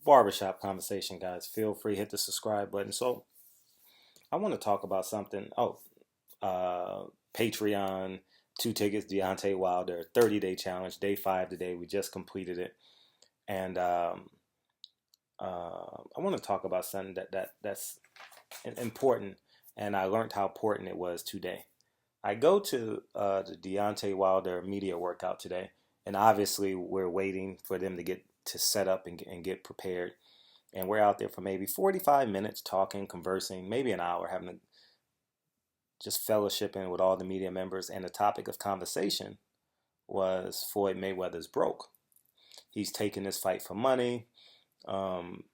barbershop conversation, guys. Feel free to hit the subscribe button. So I want to talk about something. Uh, Patreon, 2 tickets, Deontay Wilder, 30-day challenge, day 5 today. We just completed it, and I want to talk about something that's important, and I learned how important it was today. I go to the Deontay Wilder media workout today, and obviously we're waiting for them to get to set up and get prepared. And we're out there for maybe 45 minutes talking, conversing, maybe an hour, having just fellowshipping with all the media members. And the topic of conversation was Floyd Mayweather's broke. He's taking this fight for money. Um,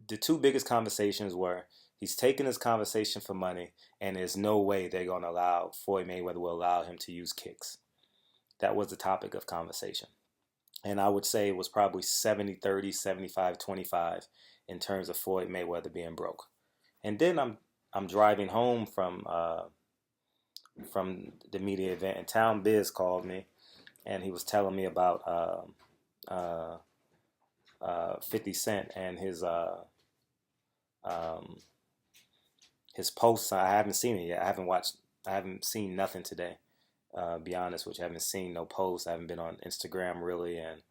the two biggest conversations were he's taking this conversation for money, and there's no way they're going to allow Floyd Mayweather will allow him to use kicks. That was the topic of conversation. And I would say it was probably 70-30, 75-25 in terms of Floyd Mayweather being broke. And then I'm driving home from the media event, and Town Biz called me, and he was telling me about 50 Cent and um, his posts. I haven't seen it yet. I haven't seen nothing today. Be honest with you, I haven't seen no posts. I haven't been on Instagram really, and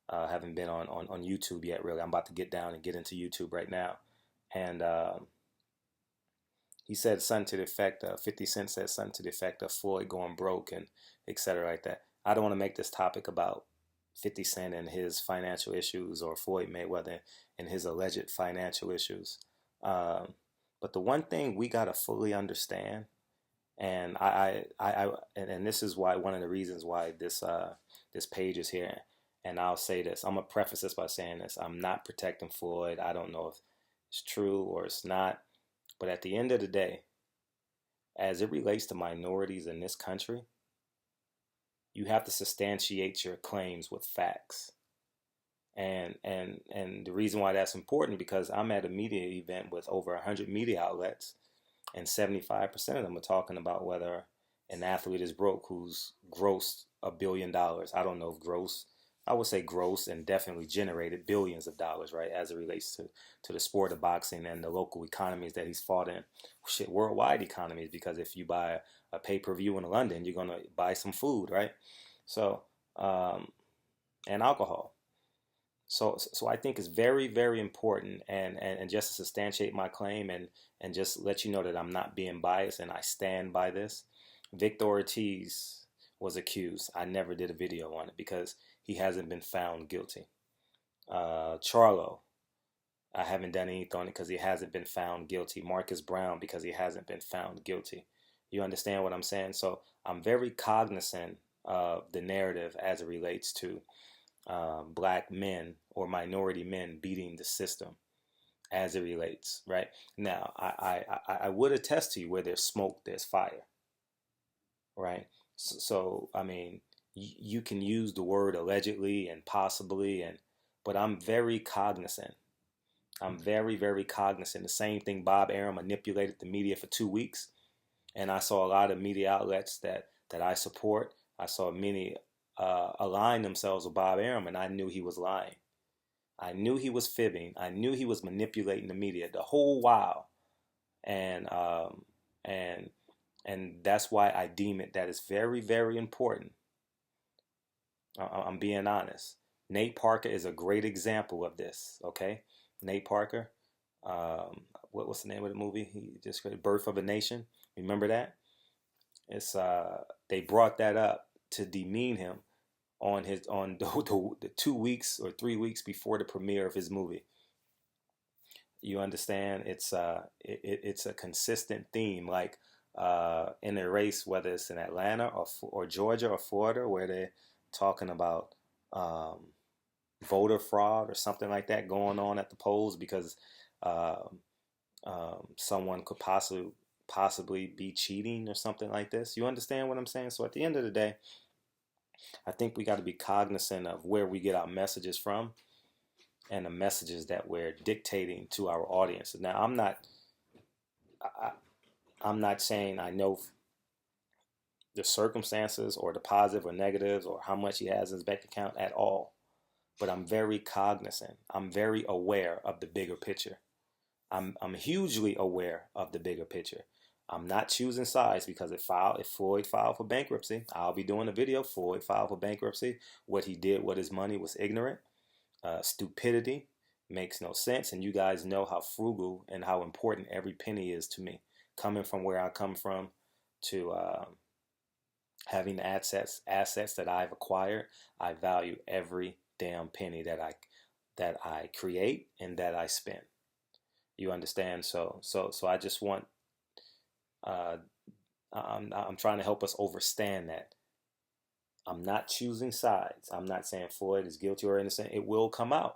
haven't been on YouTube yet really. I'm about to get down and get into YouTube right now. And he said something to the effect of 50 Cent said something to the effect of Floyd going broke and etc. like that. I don't want to make this topic about 50 Cent and his financial issues or Floyd Mayweather and his alleged financial issues. But the one thing we got to fully understand, and and this is why one of the reasons why this page is here. And I'll say this. I'm gonna preface this by saying this. I'm not protecting Floyd. I don't know if it's true or it's not. But at the end of the day, as it relates to minorities in this country, you have to substantiate your claims with facts. And the reason why that's important because I'm at a media event with over 100 media outlets, and 75% of them are talking about whether an athlete is broke who's grossed $1 billion. I don't know if gross, I would say gross and definitely generated billions of dollars, right, as it relates to the sport of boxing and the local economies that he's fought in. Shit, worldwide economies, because if you buy a pay-per-view in London, you're going to buy some food, right? So, and alcohol. So I think it's very, very important, and just to substantiate my claim and just let you know that I'm not being biased and I stand by this. Victor Ortiz was accused. I never did a video on it because he hasn't been found guilty. Charlo, I haven't done anything on it because he hasn't been found guilty. Marcus Brown, because he hasn't been found guilty. You understand what I'm saying? So I'm very cognizant of the narrative as it relates to black men or minority men beating the system as it relates, right? Now, I would attest to you where there's smoke, there's fire, right? So I mean, you can use the word allegedly and possibly, but I'm very cognizant. I'm very, very cognizant. The same thing, Bob Arum manipulated the media for 2 weeks, and I saw a lot of media outlets that I support. I saw many align themselves with Bob Arum, and I knew he was lying. I knew he was fibbing. I knew he was manipulating the media the whole while, and and that's why I deem it that is very, very important. I'm being honest. Nate Parker is a great example of this. Okay, Nate Parker. What's the name of the movie? He just created Birth of a Nation. Remember that? It's they brought that up to demean him on the 2 weeks or 3 weeks before the premiere of his movie. You understand? It's a consistent theme, like in a race, whether it's in Atlanta or Georgia or Florida, where they're talking about um, voter fraud or something like that going on at the polls because um, someone could possibly be cheating or something like this. You understand what I'm saying? So at the end of the day, I think we got to be cognizant of where we get our messages from and the messages that we're dictating to our audience. Now, I, I'm not saying I know the circumstances or the positive or negatives or how much he has in his bank account at all. but I'm very cognizant. I'm very aware of the bigger picture. I'm hugely aware of the bigger picture. I'm not choosing sides because if Floyd filed for bankruptcy, I'll be doing a video. Floyd filed for bankruptcy. What he did with his money was ignorant. Stupidity makes no sense. And you guys know how frugal and how important every penny is to me. Coming from where I come from to having the assets that I've acquired, I value every damn penny that I create and that I spend. You understand? So I just want uh, I'm trying to help us understand that I'm not choosing sides. I'm not saying Floyd is guilty or innocent. It will come out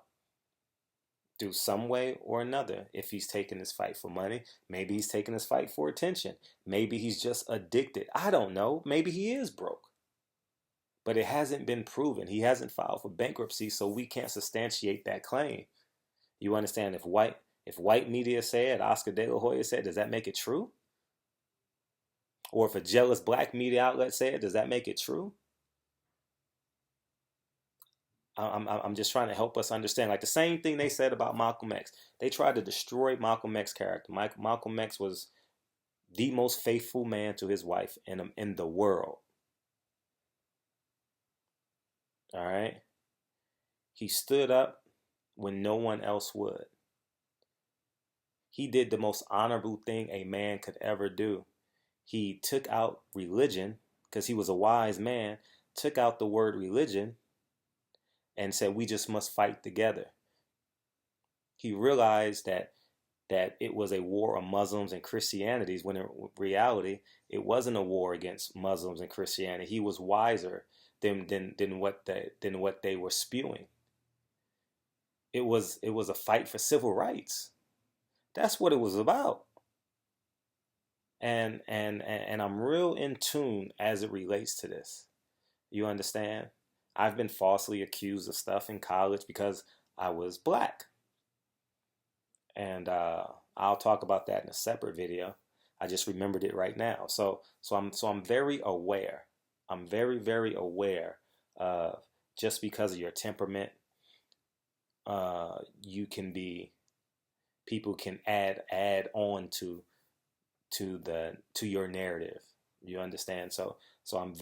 through some way or another. If he's taking this fight for money, maybe he's taking this fight for attention. Maybe he's just addicted. I don't know. Maybe he is broke. But it hasn't been proven. He hasn't filed for bankruptcy, so we can't substantiate that claim. You understand? If white media said, Oscar De La Hoya said, does that make it true? Or if a jealous black media outlet said, does that make it true? I'm just trying to help us understand. Like the same thing they said about Malcolm X. They tried to destroy Malcolm X's character. Malcolm X was the most faithful man to his wife in the world. All right. He stood up when no one else would. He did the most honorable thing a man could ever do. He took out religion because he was a wise man, took out the word religion and said, we just must fight together. He realized that it was a war on Muslims and Christianities when in reality it wasn't a war against Muslims and Christianity. He was wiser than what they were spewing. It was a fight for civil rights. That's what it was about. And I'm real in tune as it relates to this. You understand? I've been falsely accused of stuff in college because I was black. And I'll talk about that in a separate video. I just remembered it right now. So I'm very aware. I'm very, very aware of just because of your temperament, you can be people can add on to your narrative. You understand? So I'm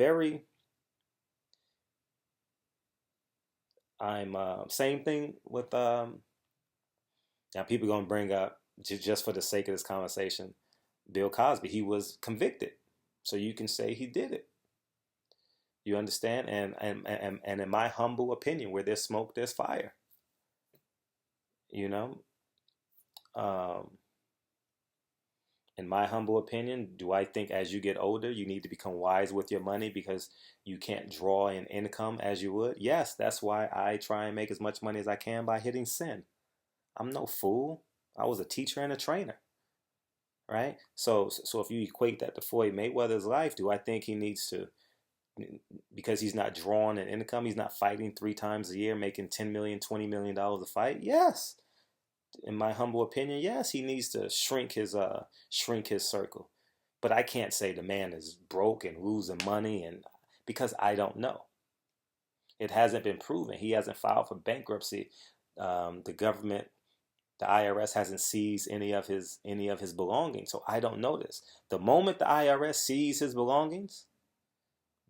same thing with now people gonna bring up just for the sake of this conversation, Bill Cosby. He was convicted, so you can say he did it. You understand? And in my humble opinion, where there's smoke, there's fire. You know, um, in my humble opinion, do I think as you get older, you need to become wise with your money because you can't draw in income as you would? Yes, that's why I try and make as much money as I can by hitting sin. I'm no fool. I was a teacher and a trainer, right? So if you equate that to Floyd Mayweather's life, do I think he needs to, because he's not drawing an income, he's not fighting 3 times a year, making 10 million, $20 million a fight? Yes, in my humble opinion, yes, he needs to shrink his circle. But I can't say the man is broke and losing money, and because I don't know. It hasn't been proven. He hasn't filed for bankruptcy. The government, the IRS hasn't seized any of his belongings. So I don't know this. The moment the IRS sees his belongings,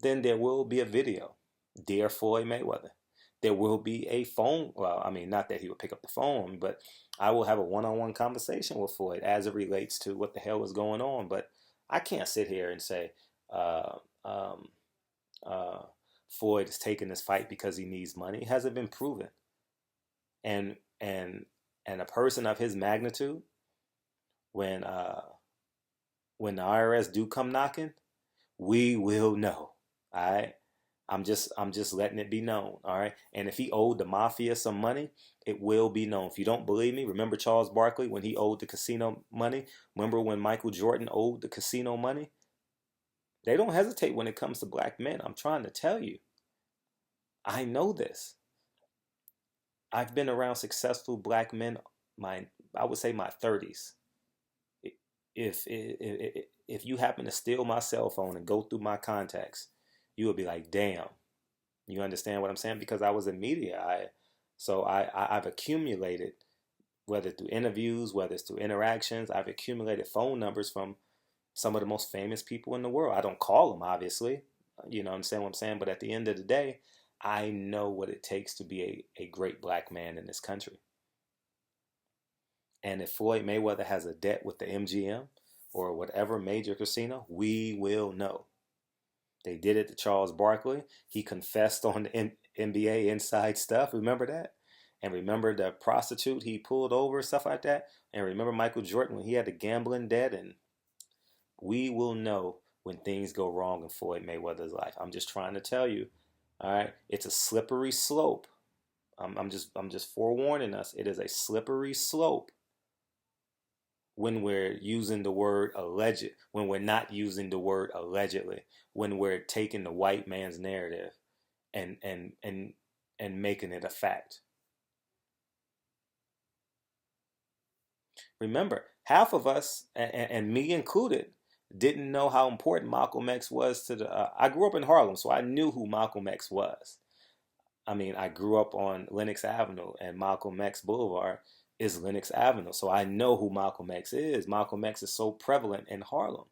then there will be a video. Dear Floyd Mayweather. There will be a phone. Well, I mean, not that he would pick up the phone, but I will have a one-on-one conversation with Floyd as it relates to what the hell is going on. But I can't sit here and say uh, um, uh, Floyd is taking this fight because he needs money. It hasn't been proven. And and and a person of his magnitude, when uh, when the IRS do come knocking, we will know. All right. I'm just letting it be known. All right. And if he owed the mafia some money, it will be known. If you don't believe me, remember Charles Barkley when he owed the casino money? Remember when Michael Jordan owed the casino money? They don't hesitate when it comes to black men. I'm trying to tell you. I know this. I've been around successful black men my I would say my 30s. If you happen to steal my cell phone and go through my contacts, you would be like, damn. You understand what I'm saying? Because I was in media. So I've accumulated, whether through interviews, whether it's through interactions, I've accumulated phone numbers from some of the most famous people in the world. I don't call them, obviously. You know, understand what I'm saying? But at the end of the day, I know what it takes to be a great black man in this country. And if Floyd Mayweather has a debt with the MGM or whatever major casino, we will know. They did it to Charles Barkley. He confessed on the NBA inside stuff. Remember that? And remember the prostitute he pulled over, stuff like that. And remember Michael Jordan when he had the gambling debt. And we will know when things go wrong in Floyd Mayweather's life. I'm just trying to tell you. All right, it's a slippery slope. I'm just forewarning us. It is a slippery slope when we're using the word alleged, when we're not using the word allegedly, when we're taking the white man's narrative and making it a fact. Remember, half of us, and me included, didn't know how important Malcolm X was to the. I grew up in Harlem, so I knew who Malcolm X was. I mean, I grew up on Lenox Avenue, and Malcolm X Boulevard is Lenox Avenue, so I know who Malcolm X is. Malcolm X is so prevalent in Harlem.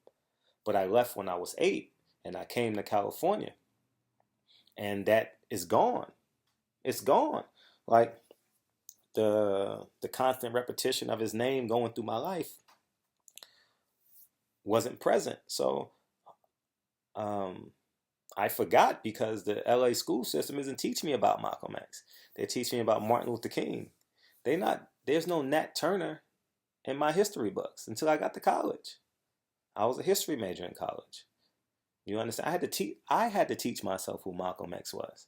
But I left when I was 8, and I came to California, and that is gone. It's gone. Like the constant repetition of his name going through my life wasn't present. So um, I forgot because the LA school system isn't teaching me about Malcolm X. They're teaching me about Martin Luther King. There's no Nat Turner in my history books until I got to college. I was a history major in college. You understand? I had to teach myself who Malcolm X was.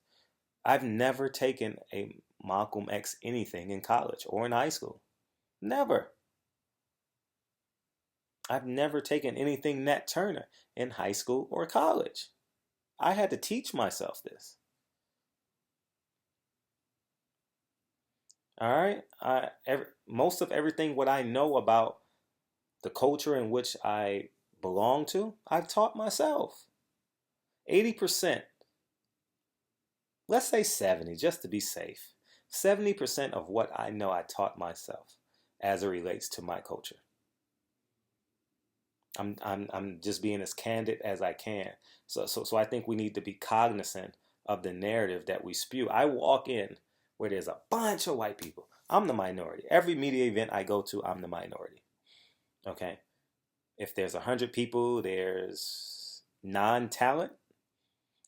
I've never taken a Malcolm X anything in college or in high school. Never. I've never taken anything Nat Turner in high school or college. I had to teach myself this. All right. Most of everything what I know about the culture in which I belong to, I've taught myself. 80%, let's say 70, just to be safe. 70% of what I know I taught myself as it relates to my culture. I'm just being as candid as I can. So I think we need to be cognizant of the narrative that we spew. I walk in where there's a bunch of white people. I'm the minority. Every media event I go to, I'm the minority. Okay. If there's 100 people, there's non-talent.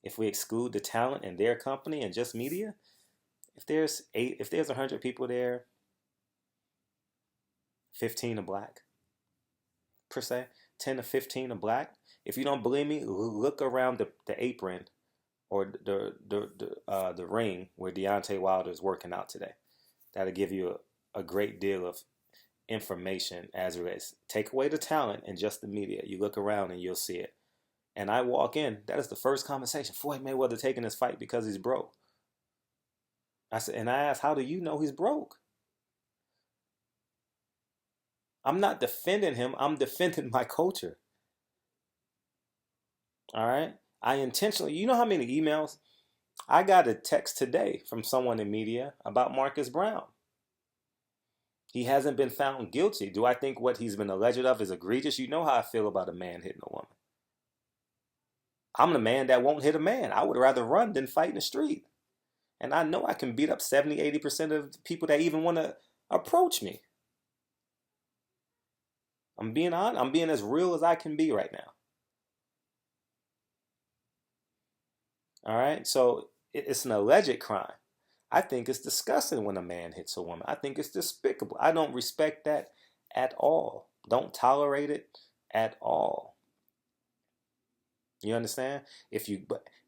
If we exclude the talent in their company and just media, if there's 100 people there, 15 are black per se, 10 to 15 are black. If you don't believe me, look around the apron or the ring where Deontay Wilder is working out today. That'll give you a great deal of information as it relates. Take away the talent and just the media. You look around and you'll see it. And I walk in, that is the first conversation. Floyd Mayweather taking this fight because he's broke. I asked, how do you know he's broke? I'm not defending him. I'm defending my culture. All right. I intentionally, you know how many emails? I got a text today from someone in media about Marcus Brown. He hasn't been found guilty. Do I think what he's been alleged of is egregious? You know how I feel about a man hitting a woman. I'm the man that won't hit a man. I would rather run than fight in the street. And I know I can beat up 70, 80% of the people that even want to approach me. I'm being honest. I'm being as real as I can be right now. All right. So it's an alleged crime. I think it's disgusting when a man hits a woman. I think it's despicable. I don't respect that at all. Don't tolerate it at all. You understand?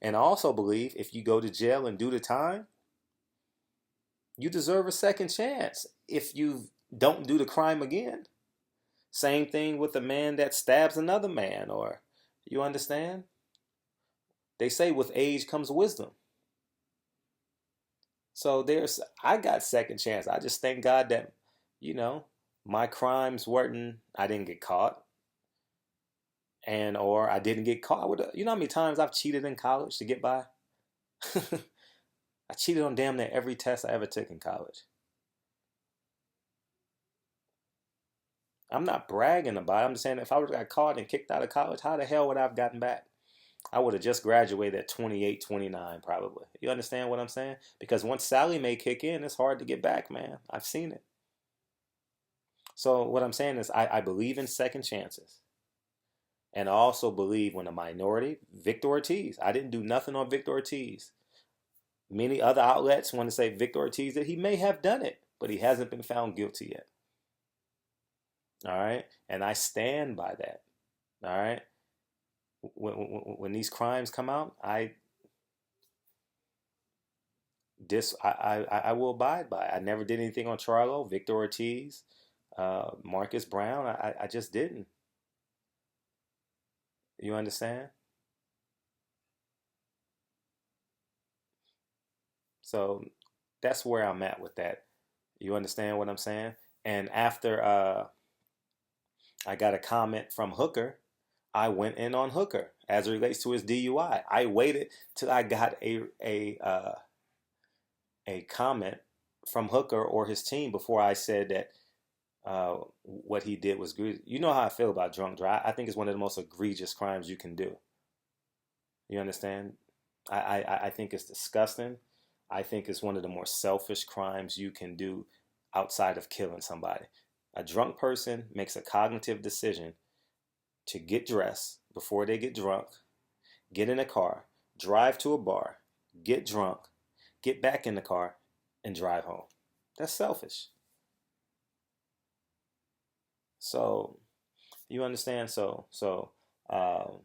And I also believe if you go to jail and do the time, you deserve a second chance if you don't do the crime again. Same thing with a man that stabs another man, or you understand? They say with age comes wisdom. So I got second chance. I just thank God that, you know, my crimes weren't, I didn't get caught. Or I didn't get caught. You know how many times I've cheated in college to get by? I cheated on damn near every test I ever took in college. I'm not bragging about it. I'm just saying if I would have got caught and kicked out of college, how the hell would I have gotten back? I would have just graduated at 28, 29, probably. You understand what I'm saying? Because once Sally may kick in, it's hard to get back, man. I've seen it. So what I'm saying is I believe in second chances. And I also believe when a minority, Victor Ortiz, I didn't do nothing on Victor Ortiz. Many other outlets want to say Victor Ortiz that he may have done it, but he hasn't been found guilty yet. All right. And I stand by that. All right. When these crimes come out, I will abide by it. I never did anything on Charlo, Victor Ortiz, Marcus Brown. I just didn't. You understand? So that's where I'm at with that. You understand what I'm saying? And after I got a comment from Hooker, I went in on Hooker as it relates to his DUI. I waited till I got a comment from Hooker or his team before I said that what he did was good. You know how I feel about drunk drive. I think it's one of the most egregious crimes you can do. You understand? I think it's disgusting. I think it's one of the more selfish crimes you can do outside of killing somebody. A drunk person makes a cognitive decision to get dressed before they get drunk, get in a car, drive to a bar, get drunk, get back in the car, and drive home. That's selfish. So you understand? Um,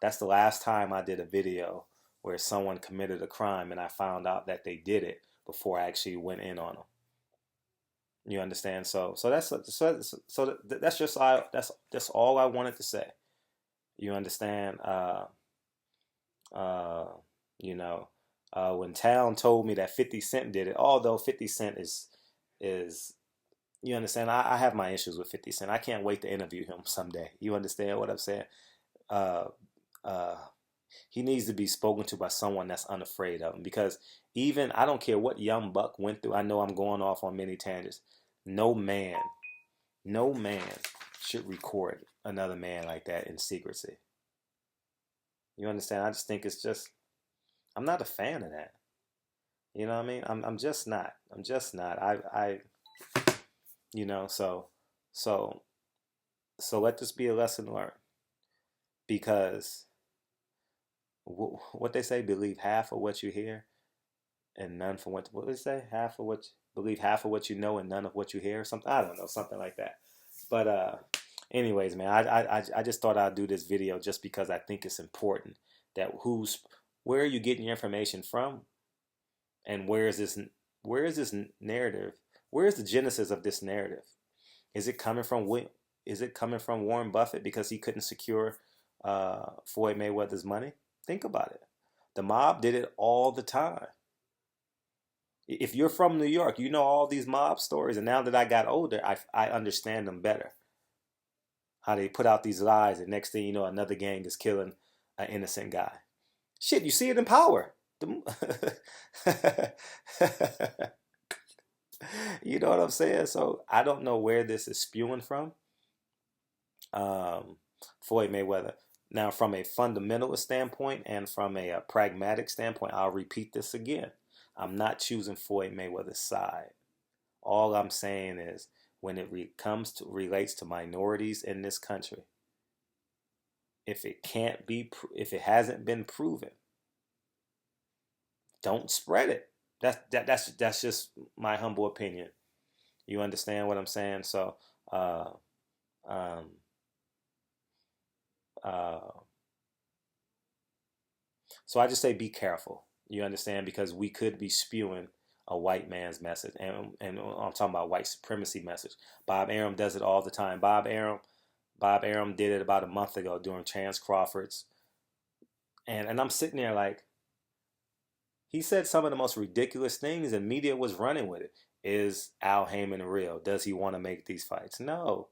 that's the last time I did a video where someone committed a crime and I found out that they did it before I actually went in on them. You understand? That's just that's all I wanted to say. You understand? Uh, you know, when Town told me that 50 Cent did it, although 50 Cent is you understand? I have my issues with 50 Cent. I can't wait to interview him someday. You understand what I'm saying? Uh, uh, he needs to be spoken to by someone that's unafraid of him because even I don't care what young buck went through. I know I'm going off on many tangents. No man, no man should record another man like that in secrecy. You understand? I just think it's just I'm not a fan of that. You know what I mean? I'm just not. I'm just not. You know, so so let this be a lesson learned because what they say, believe half of what you hear and none for what they say, half of what believe half of what you know and none of what you hear, something I don't know, something like that. But anyways, man, I just thought I'd do this video just because I think it's important that where are you getting your information from, and where is this narrative? Where is the genesis of this narrative? Is it coming from is it coming from Warren Buffett because he couldn't secure Floyd Mayweather's money? Think about it. The mob did it all the time. If you're from New York, you know all these mob stories, and now that I got older, I understand them better. How they put out these lies, and next thing you know, another gang is killing an innocent guy. Shit, you see it in Power. You know what I'm saying? So I don't know where this is spewing from. Um, Floyd Mayweather. Now, from a fundamentalist standpoint and from a pragmatic standpoint, I'll repeat this again. I'm not choosing Floyd Mayweather's side. All I'm saying is when it comes to relates to minorities in this country, if it hasn't been proven, don't spread it. That's just my humble opinion. You understand what I'm saying? Uh, um, uh, so I just say be careful. You understand because we could be spewing a white man's message, and I'm talking about white supremacy message. Bob Arum does it all the time. Bob Arum did it about a month ago during Chance Crawford's, and I'm sitting there like he said some of the most ridiculous things, and media was running with it. Is Al Heyman real? Does he want to make these fights? No,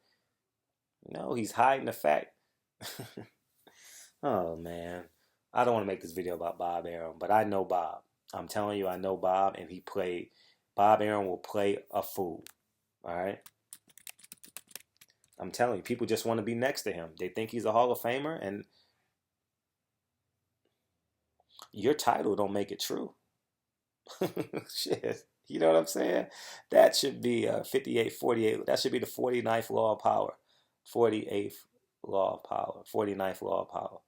no, he's hiding the fact. Oh man, I don't want to make this video about Bob Arum, but I know Bob. I'm telling you, I know Bob, and Bob Aaron will play a fool. All right. I'm telling you, people just want to be next to him. They think he's a Hall of Famer, and your title don't make it true. Shit. You know what I'm saying? That should be 58, 48. That should be the 49th law of power. 48th law of power. 49th law of power.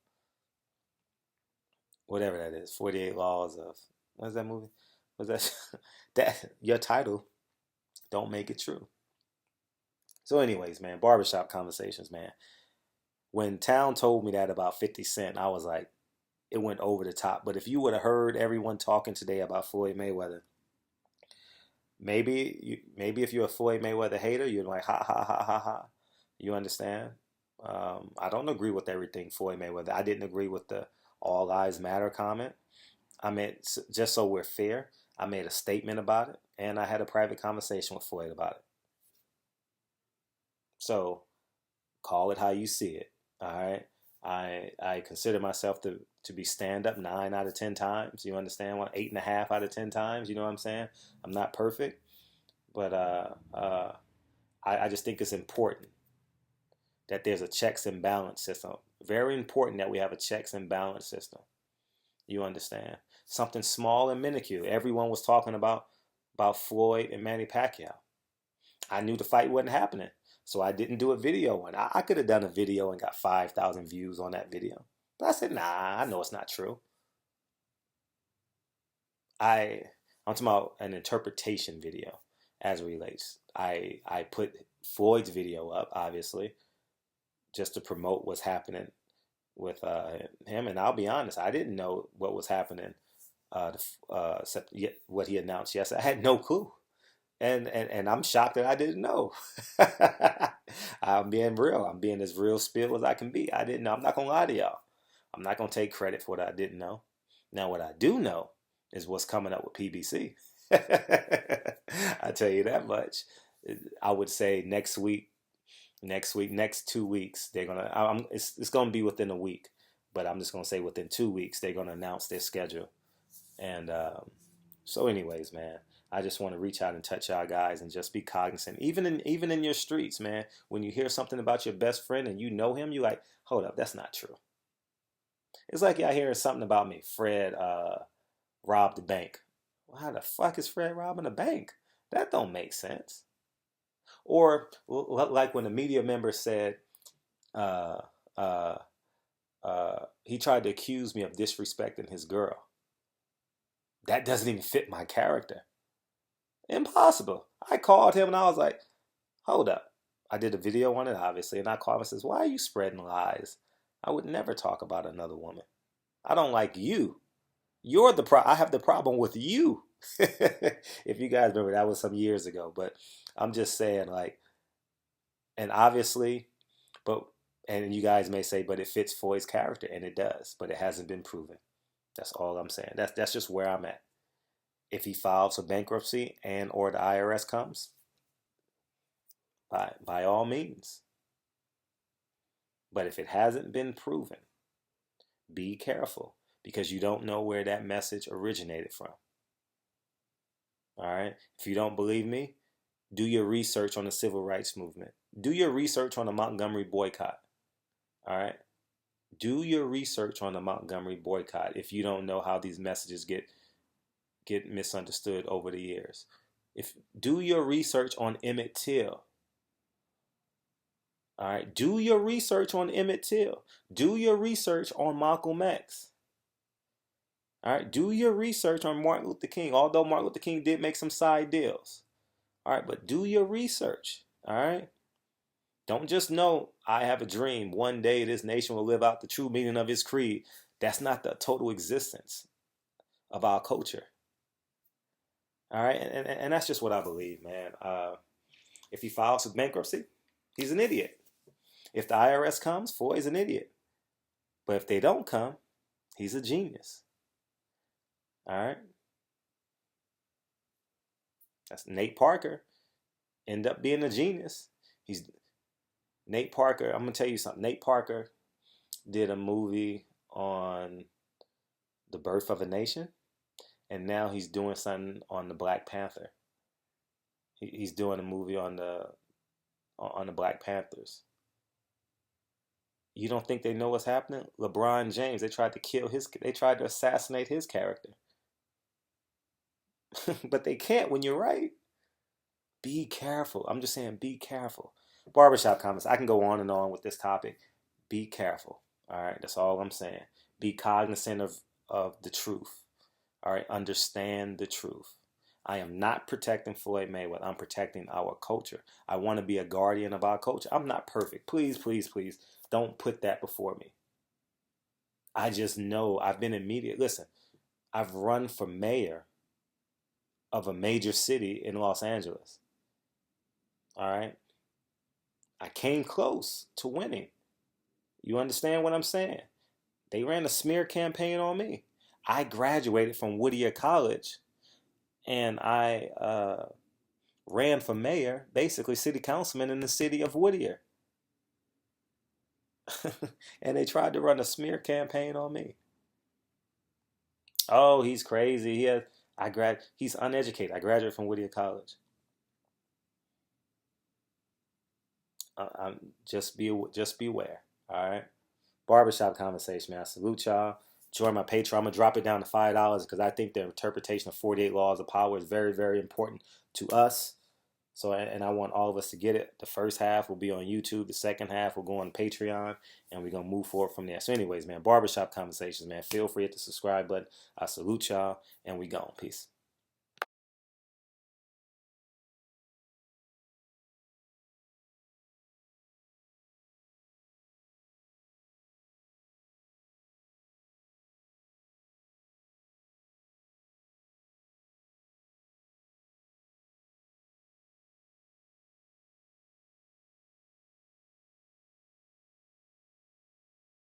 Whatever that is. 48 laws of, what's that movie? Was that that your title don't make it true. So anyways, man, barbershop conversations, man. When Town told me that about 50 Cent, I was like, it went over the top. But if you would have heard everyone talking today about Floyd Mayweather, maybe if you're a Floyd Mayweather hater, you're like ha ha ha ha ha. You understand? I don't agree with everything Floyd Mayweather. I didn't agree with the All Lives Matter comment. I mean, just so we're fair, I made a statement about it, and I had a private conversation with Floyd about it. So call it how you see it. All right. I consider myself to be stand up 9 out of 10 times. You understand what? 8.5 out of 10 times. You know what I'm saying? I'm not perfect, but I just think it's important that there's a checks and balance system. Very important that we have a checks and balance system. You understand? Something small and minuscule. Everyone was talking about Floyd and Manny Pacquiao. I knew the fight wasn't happening. So I didn't do a video on it. I could have done a video and got 5,000 views on that video. But I said, nah, I know it's not true. I, I'm talking about an interpretation video as it relates. I put Floyd's video up, obviously, just to promote what's happening with him. And I'll be honest, I didn't know what was happening, what he announced yesterday. I had no clue. And I'm shocked that I didn't know. I'm being real. I'm being as real spill as I can be. I didn't know. I'm not gonna lie to y'all. I'm not gonna take credit for what I didn't know. Now, what I do know is what's coming up with PBC. I tell you that much. I would say next 2 weeks, they're gonna. It's gonna be within a week, but I'm just gonna say within 2 weeks they're gonna announce their schedule. And so, anyways, man, I just want to reach out and touch y'all guys and just be cognizant. Even in your streets, man, when you hear something about your best friend and you know him, you like, hold up, that's not true. It's like y'all hearing something about me. Fred robbed the bank. Well, how the fuck is Fred robbing a bank? That don't make sense. Or like when a media member said, uh, uh, he tried to accuse me of disrespecting his girl. That doesn't even fit my character. Impossible. I called him and I was like, hold up. I did a video on it, obviously, and I called him and says, why are you spreading lies? I would never talk about another woman. I don't like you. You're the I have the problem with you. If you guys remember, that was some years ago. But I'm just saying, like, and obviously, but and you guys may say, but it fits Floyd's character, and it does, but it hasn't been proven. That's all I'm saying. That's just where I'm at. If he files for bankruptcy and or the IRS comes, by all means. But if it hasn't been proven, be careful because you don't know where that message originated from. All right? If you don't believe me, do your research on the civil rights movement. Do your research on the Montgomery boycott. All right? Do your research on the Montgomery boycott if you don't know how these messages get misunderstood over the years. If do your research on Emmett Till. All right, do your research on Emmett Till. Do your research on Malcolm X. All right, do your research on Martin Luther King. Although Martin Luther King did make some side deals. All right, but do your research. All right, don't just know I have a dream. One day this nation will live out the true meaning of its creed. That's not the total existence of our culture. All right, and that's just what I believe, man. If he files for bankruptcy, he's an idiot. If the IRS comes, Floyd's an idiot. But if they don't come, he's a genius. All right. That's Nate Parker. End up being a genius. He's Nate Parker. I'm gonna tell you something. Nate Parker did a movie on the birth of a nation, and now he's doing something on the Black Panther. He's doing a movie on the Black Panthers. You don't think they know what's happening? LeBron James, they tried to assassinate his character. But they can't when you're right. Be careful. I'm just saying, be careful. Barbershop comments. I can go on and on with this topic. Be careful. All right, that's all I'm saying. Be cognizant of the truth. All right, understand the truth. I am not protecting Floyd Mayweather. I'm protecting our culture. I want to be a guardian of our culture. I'm not perfect. Please, please, please don't put that before me. I just know I've been in media. Listen, I've run for mayor of a major city in Los Angeles. All right. I came close to winning. You understand what I'm saying? They ran a smear campaign on me. I graduated from Whittier College and I ran for mayor, basically city councilman in the city of Whittier. And they tried to run a smear campaign on me. Oh, he's crazy. He's uneducated. I graduated from Whittier College. I'm just beware. All right. Barbershop conversation, man. I salute y'all. Join my Patreon. I'm gonna drop it down to $5 because I think the interpretation of 48 laws of power is very, very important to us. So, and I want all of us to get it. The first half will be on YouTube. The second half will go on Patreon, and we're gonna move forward from there. So, anyways, man, barbershop conversations, man. Feel free to hit the subscribe button. I salute y'all, and we gone. Peace.